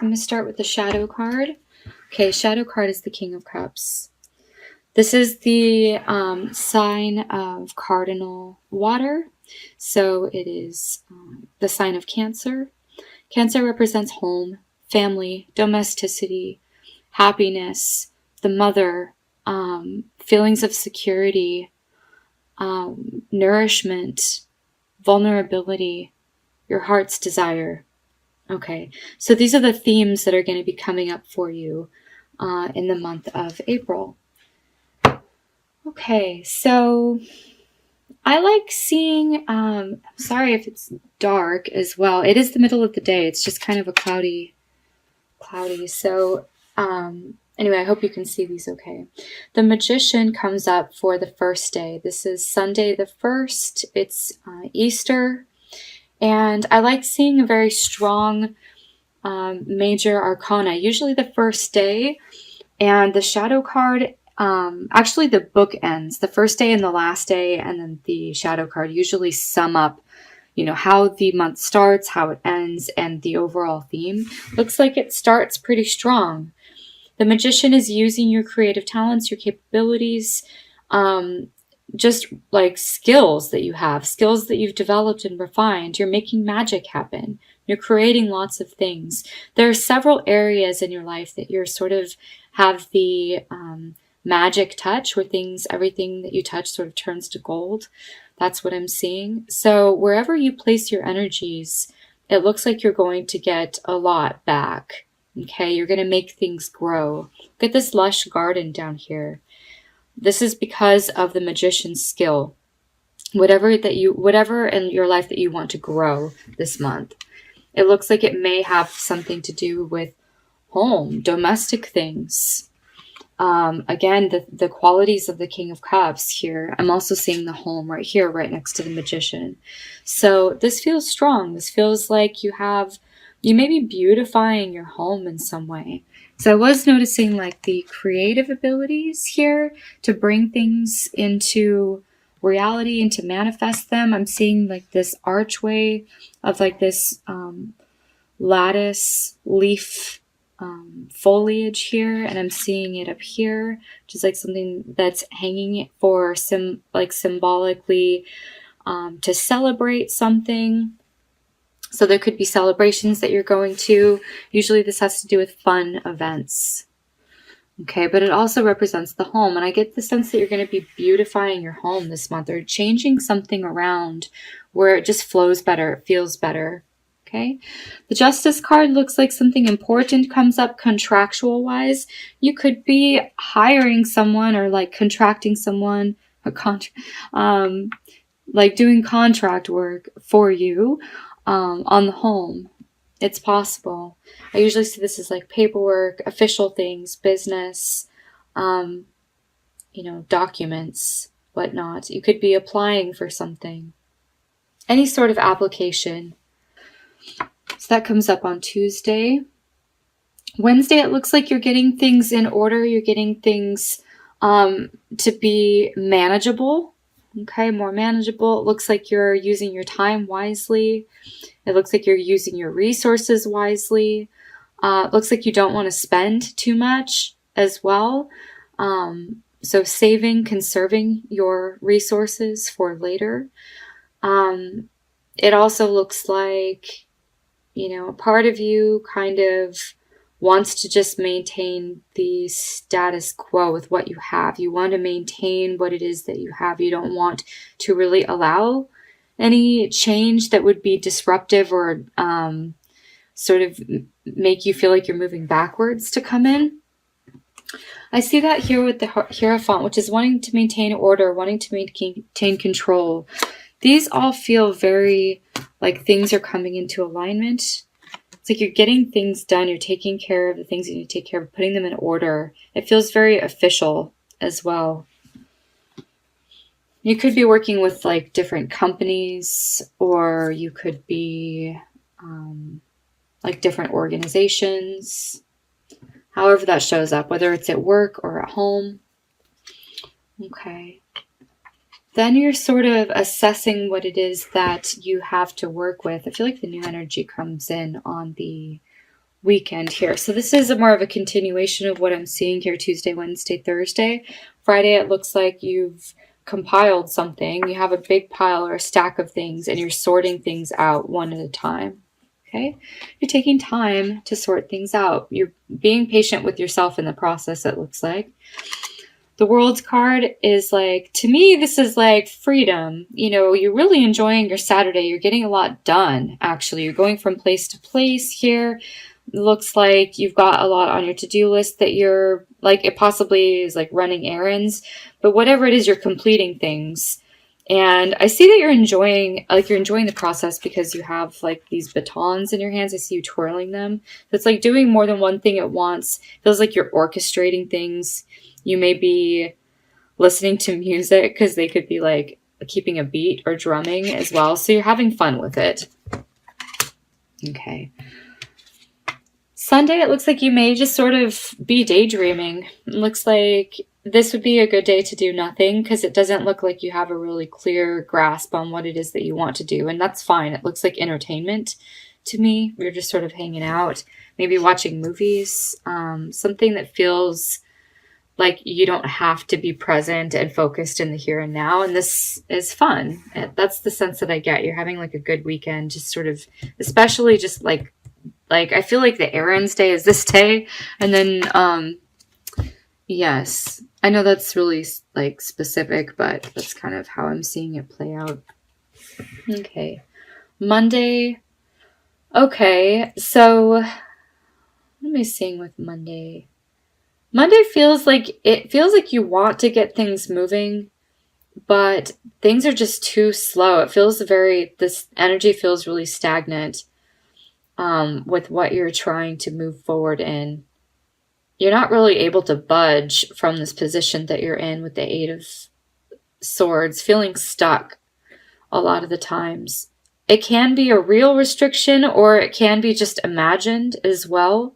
I'm going to start with the shadow card. Okay, shadow card is the King of Cups. This is the sign of cardinal water. So it is the sign of Cancer. Cancer represents home, family, domesticity, happiness, the mother, feelings of security, nourishment, vulnerability, your heart's desire. Okay, so these are the themes that are going to be coming up for you in the month of April. Okay, so I like seeing, sorry if it's dark as well. It is the middle of the day. It's just kind of a cloudy. So anyway, I hope you can see these okay. The Magician comes up for the first day. This is Sunday the 1st. It's Easter. And I like seeing a very strong major arcana, usually the first day. And the shadow card, actually the book ends, the first day and the last day, and then the shadow card usually sum up, you know, how the month starts, how it ends, and the overall theme. Looks like it starts pretty strong. The Magician is using your creative talents, your capabilities, just like skills that you have, skills that you've developed and refined. You're making magic happen. You're creating lots of things. There are several areas in your life that you're sort of have the magic touch, where everything that you touch sort of turns to gold. That's what I'm seeing. So wherever you place your energies, it looks like you're going to get a lot back. Okay, you're going to make things grow. Look at this lush garden down here. This is because of the Magician's skill. Whatever in your life that you want to grow this month. It looks like it may have something to do with home, domestic things. Again, the qualities of the King of Cups here. I'm also seeing the home right here, right next to the Magician. So this feels strong. This feels like you may be beautifying your home in some way. So I was noticing like the creative abilities here to bring things into reality and to manifest them. I'm seeing like this archway of like this lattice leaf foliage here, and I'm seeing it up here, which is like something that's hanging for symbolically to celebrate something. So there could be celebrations that you're going to. Usually this has to do with fun events. Okay, but it also represents the home. And I get the sense that you're going to be beautifying your home this month, or changing something around where it just flows better, it feels better. Okay, the Justice card looks like something important comes up contractual wise. You could be hiring someone or like contracting someone, like doing contract work for you on the home. It's possible. I usually see this as like paperwork, official things, business, documents, whatnot. You could be applying for something, any sort of application. So that comes up on Tuesday. Wednesday, it looks like you're getting things in order. You're getting things to be manageable. Okay, more manageable. It looks like you're using your time wisely. It looks like you're using your resources wisely. It looks like you don't want to spend too much as well. So saving, conserving your resources for later. It also looks like, a part of you kind of wants to just maintain the status quo with what you have. You want to maintain what it is that you have. You don't want to really allow any change that would be disruptive or sort of make you feel like you're moving backwards to come in. I see that here with the Hierophant, which is wanting to maintain order, wanting to maintain control. These all feel very like things are coming into alignment. It's like you're getting things done. You're taking care of the things you need to take care of, putting them in order. It feels very official as well. You could be working with like different companies, or you could be like different organizations. However that shows up, whether it's at work or at home. Okay. Then you're sort of assessing what it is that you have to work with. I feel like the new energy comes in on the weekend here. So this is more of a continuation of what I'm seeing here Tuesday, Wednesday, Thursday. Friday, it looks like you've compiled something. You have a big pile or a stack of things and you're sorting things out one at a time. Okay? You're taking time to sort things out. You're being patient with yourself in the process, it looks like. The World's card is like, to me, this is like freedom. You know, you're really enjoying your Saturday. You're getting a lot done, actually. You're going from place to place here. It looks like you've got a lot on your to-do list that you're, like, it possibly is like running errands. But whatever it is, you're completing things. And I see that you're enjoying the process because you have like these batons in your hands. I see you twirling them. It's like doing more than one thing at once. It feels like you're orchestrating things. You may be listening to music because they could be like keeping a beat or drumming as well. So you're having fun with it. Okay. Sunday, it looks like you may just sort of be daydreaming. It looks like this would be a good day to do nothing because it doesn't look like you have a really clear grasp on what it is that you want to do. And that's fine. It looks like entertainment to me. You're just sort of hanging out, maybe watching movies, something that feels like you don't have to be present and focused in the here and now. And this is fun. That's the sense that I get. You're having like a good weekend, just sort of, especially just like I feel like the errands day is this day. And then, yes, I know that's really like specific, but that's kind of how I'm seeing it play out. Okay. Monday. Okay. So what am I seeing with Monday? Monday feels like you want to get things moving, but things are just too slow. It feels this energy feels really stagnant with what you're trying to move forward in. You're not really able to budge from this position that you're in with the Eight of Swords, feeling stuck a lot of the times. It can be a real restriction or it can be just imagined as well.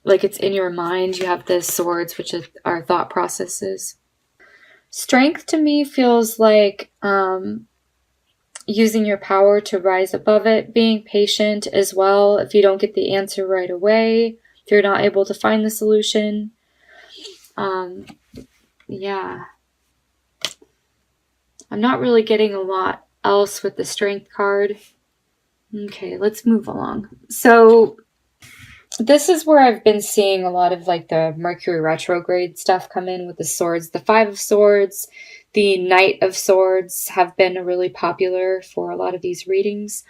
Like it's in your mind. You have the swords, which are thought processes. Strength to me feels like using your power to rise above it, being patient as well. If you don't get the answer right away, if you're not able to find the solution. Yeah. I'm not really getting a lot else with the strength card. Okay, let's move along. So this is where I've been seeing a lot of like the Mercury retrograde stuff come in with the swords. The Five of Swords, the Knight of Swords have been really popular for a lot of these readings.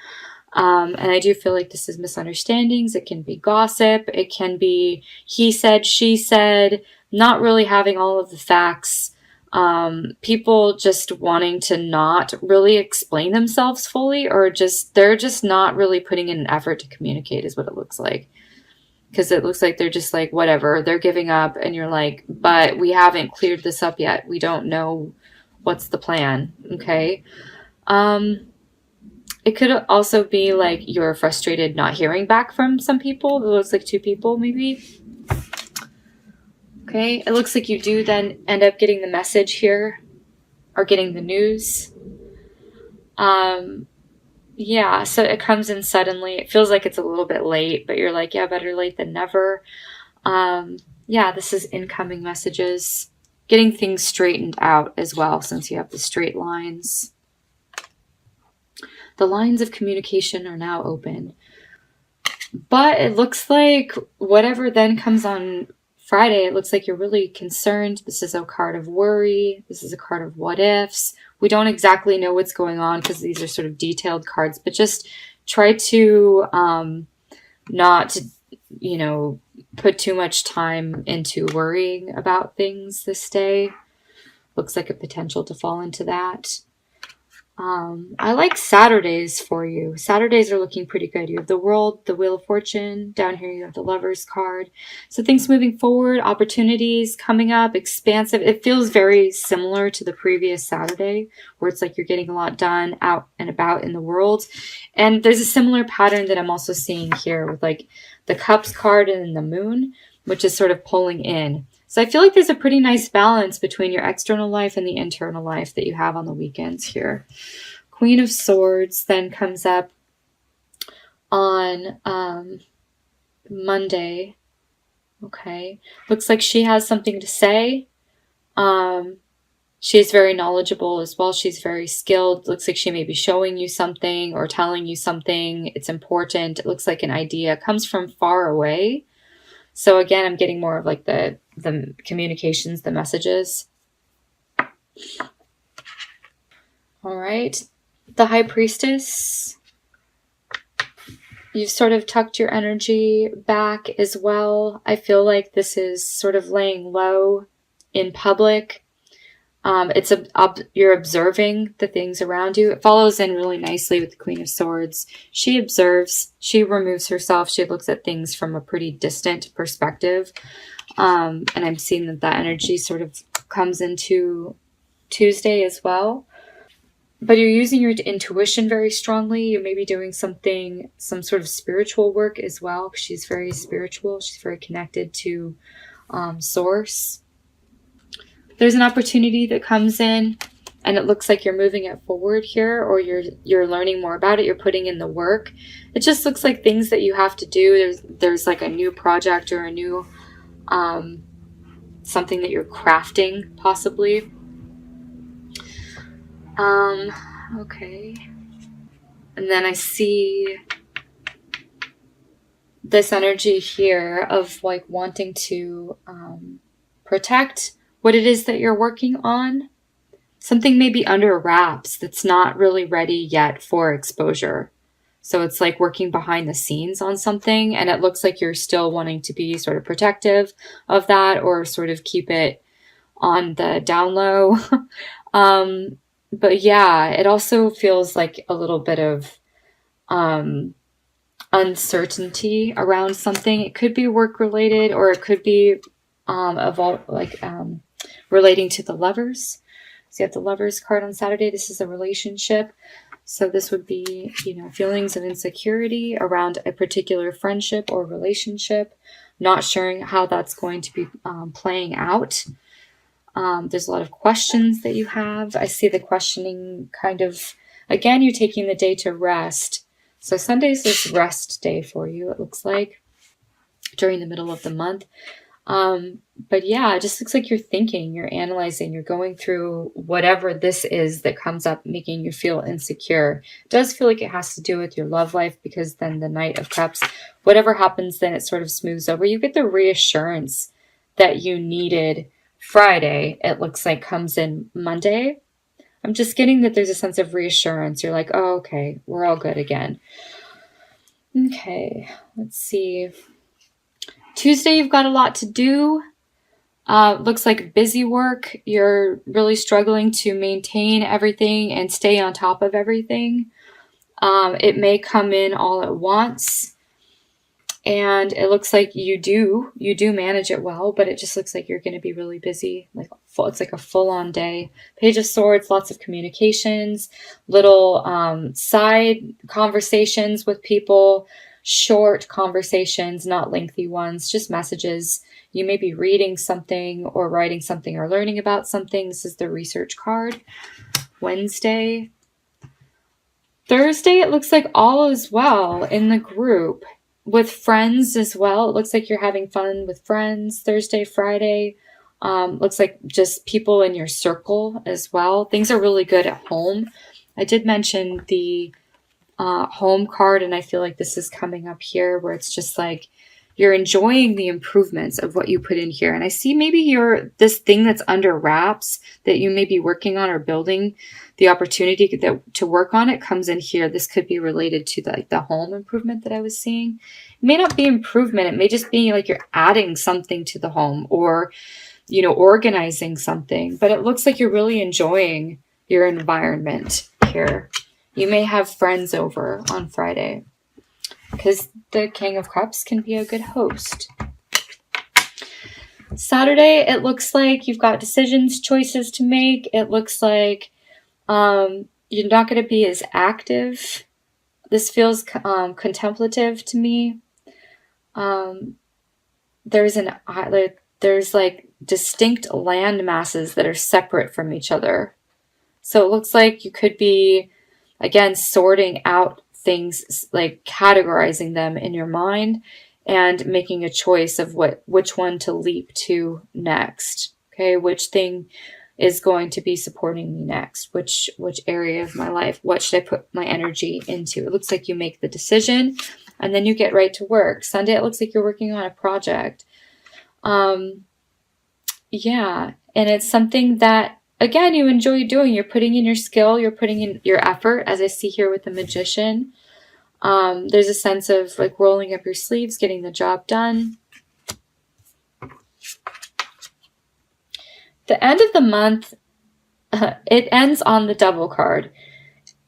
And I do feel like this is misunderstandings. It can be gossip. It can be he said, she said, not really having all of the facts. People just wanting to not really explain themselves fully, or they're just not really putting in an effort to communicate is what it looks like. Because it looks like they're just like, whatever, they're giving up. And you're like, but we haven't cleared this up yet. We don't know what's the plan. Okay. It could also be like you're frustrated not hearing back from some people. It looks like two people maybe. Okay. It looks like you do then end up getting the message here or getting the news. Yeah, so it comes in suddenly. It feels like it's a little bit late, but you're like, yeah, better late than never. Yeah, this is incoming messages. Getting things straightened out as well, since you have the straight lines. The lines of communication are now open. But it looks like whatever then comes on Friday, it looks like you're really concerned. This is a card of worry. This is a card of what ifs. We don't exactly know what's going on because these are sort of detailed cards, but just try to not, put too much time into worrying about things this day. Looks like a potential to fall into that. I like Saturdays for you. Saturdays are looking pretty good. You have the World, the Wheel of Fortune. Down here you have the Lover's card. So things moving forward, opportunities coming up, expansive. It feels very similar to the previous Saturday where it's like you're getting a lot done out and about in the world. And there's a similar pattern that I'm also seeing here with like the Cups card and the Moon, which is sort of pulling in. So I feel like there's a pretty nice balance between your external life and the internal life that you have on the weekends here. Queen of Swords then comes up on Monday. Okay. Looks like she has something to say. Um, she's very knowledgeable as well. She's very skilled. Looks like she may be showing you something or telling you something. It's important. It looks like an idea comes from far away. So again, I'm getting more of like the communications, the messages. All right. The High Priestess. You've sort of tucked your energy back as well. I feel like this is sort of laying low in public. You're observing the things around you. It follows in really nicely with the Queen of Swords. She observes, she removes herself, she looks at things from a pretty distant perspective. And I'm seeing that energy sort of comes into Tuesday as well. But you're using your intuition very strongly. You may be doing some sort of spiritual work as well. She's very spiritual. She's very connected to Source. There's an opportunity that comes in, and it looks like you're moving it forward here, or you're learning more about it. You're putting in the work. It just looks like things that you have to do. There's like a new project or a new something that you're crafting, possibly. Okay. And then I see this energy here of like wanting to protect what it is that you're working on. Something may be under wraps that's not really ready yet for exposure. So it's like working behind the scenes on something, and it looks like you're still wanting to be sort of protective of that or sort of keep it on the down low. But yeah, it also feels like a little bit of uncertainty around something. It could be work related, or it could be relating to the Lovers. So you have the Lovers card on Saturday. This is a relationship. So this would be, feelings of insecurity around a particular friendship or relationship, not sure how that's going to be playing out. There's a lot of questions that you have. I see the questioning kind of, again, you taking the day to rest. So Sunday's this rest day for you, it looks like, during the middle of the month. But yeah, it just looks like you're thinking, you're analyzing, you're going through whatever this is that comes up making you feel insecure. It does feel like it has to do with your love life, because then the Knight of Cups, whatever happens, then it sort of smooths over. You get the reassurance that you needed Friday, it looks like, comes in Monday. I'm just getting that there's a sense of reassurance. You're like, oh, okay, we're all good again. Okay, let's see. Tuesday, you've got a lot to do. Looks like busy work. You're really struggling to maintain everything and stay on top of everything. It may come in all at once. And it looks like you do manage it well, but it just looks like you're going to be really busy. It's like a full-on day. Page of Swords, lots of communications, little side conversations with people, short conversations, not lengthy ones, just messages. You may be reading something or writing something or learning about something. This is the research card. Wednesday. Thursday, it looks like all is well in the group. With friends as well. It looks like you're having fun with friends. Thursday, Friday. Looks like just people in your circle as well. Things are really good at home. I did mention the home card, and I feel like this is coming up here where it's just like you're enjoying the improvements of what you put in here. And I see maybe this thing that's under wraps that you may be working on or building, the opportunity to work on it comes in here. This could be related to the home improvement that I was seeing. It may not be improvement. It may just be like you're adding something to the home or, organizing something. But it looks like you're really enjoying your environment here. You may have friends over on Friday, because the King of Cups can be a good host. Saturday, it looks like you've got choices to make. It looks like you're not going to be as active. This feels contemplative to me. There's like distinct land masses that are separate from each other. So it looks like you could be, again, sorting out things, like categorizing them in your mind and making a choice of which one to leap to next. Okay, which thing is going to be supporting me next? Which area of my life? What should I put my energy into? It looks like you make the decision and then you get right to work. Sunday, it looks like you're working on a project. Yeah, and it's something that, again, you enjoy doing. You're putting in your skill, you're putting in your effort, as I see here with the Magician. There's a sense of like rolling up your sleeves, getting the job done. The end of the month, it ends on the Devil card.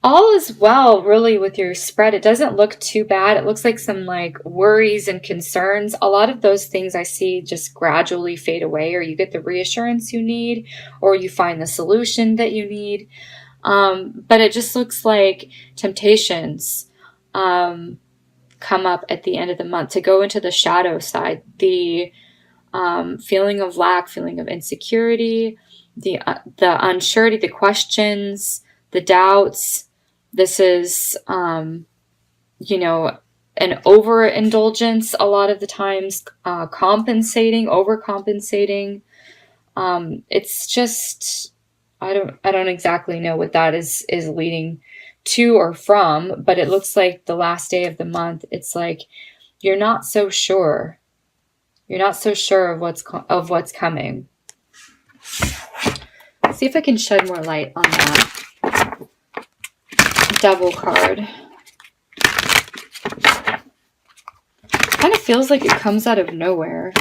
All is well, really, with your spread. It doesn't look too bad. It looks like some like worries and concerns. A lot of those things I see just gradually fade away, or you get the reassurance you need, or you find the solution that you need. But it just looks like temptations come up at the end of the month to go into the shadow side. The feeling of lack, feeling of insecurity, the unsurety, the questions, the doubts. This is, you know, an overindulgence a lot of the times, overcompensating. It's just, I don't exactly know what that is leading to or from, but it looks like the last day of the month, it's like you're not so sure. You're not so sure of what's coming. Let's see if I can shed more light on that Devil card. Kind of feels like it comes out of nowhere.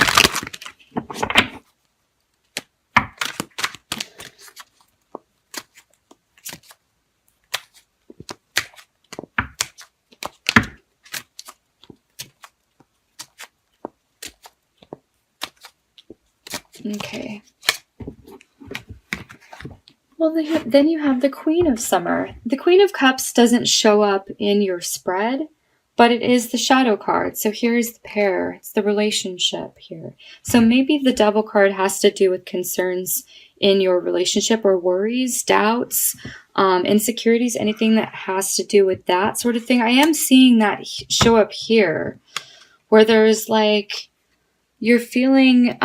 Okay. Well, then you have the Queen of Summer. The Queen of Cups doesn't show up in your spread, but it is the shadow card. So here's the pair. It's the relationship here. So maybe the Devil card has to do with concerns in your relationship, or worries, doubts, insecurities, anything that has to do with that sort of thing. I am seeing that show up here, where there's like, you're feeling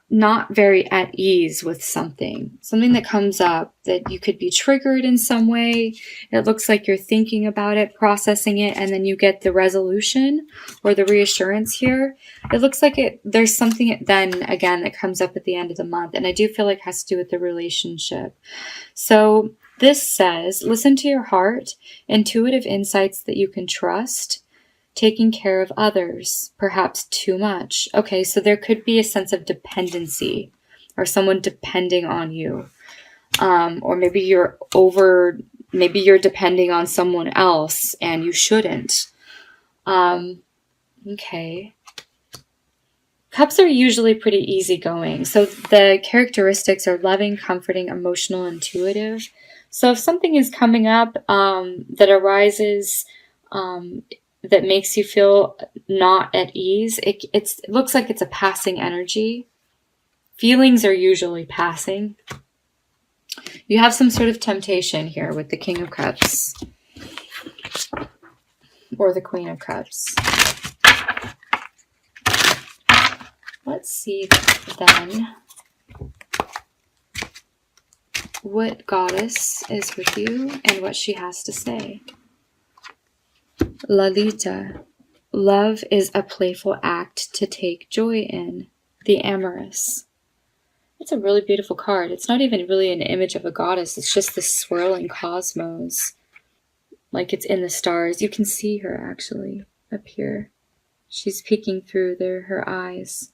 not very at ease with something that comes up, that you could be triggered in some way. It looks like you're thinking about it, processing it, and then you get the resolution or the reassurance here. It looks like there's something then again that comes up at the end of the month, and I do feel like it has to do with the relationship. So this says, listen to your heart, intuitive insights that you can trust, taking care of others, perhaps too much. Okay, so there could be a sense of dependency, or someone depending on you. Or maybe you're depending on someone else and you shouldn't. Okay. Cups are usually pretty easygoing. So the characteristics are loving, comforting, emotional, intuitive. So if something is coming up that arises, that makes you feel not at ease, it looks like it's a passing energy. Feelings are usually passing. You have some sort of temptation here with the King of Cups or the Queen of Cups. Let's see then what Goddess is with you and what she has to say. Lalita. Love is a playful act to take joy in. The Amorous. It's a really beautiful card. It's not even really an image of a goddess. It's just this swirling cosmos. Like it's in the stars. You can see her actually up here. She's peeking through her eyes.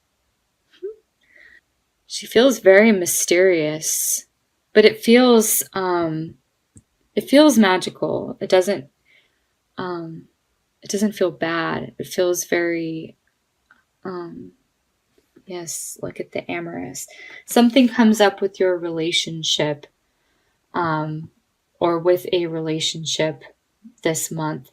She feels very mysterious, but it feels magical. It doesn't feel bad. It feels very, yes, look at the Amorous. Something comes up with your relationship, or with a relationship this month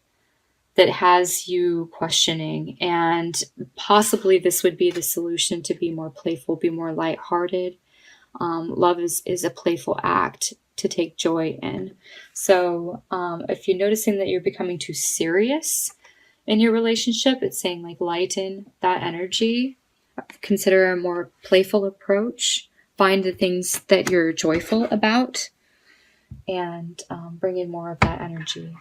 that has you questioning, and possibly this would be the solution to be more playful, be more lighthearted. Love is a playful act to take joy in. So if you're noticing that you're becoming too serious in your relationship. It's saying like lighten that energy. Consider a more playful approach. Find the things that you're joyful about and bring in more of that energy.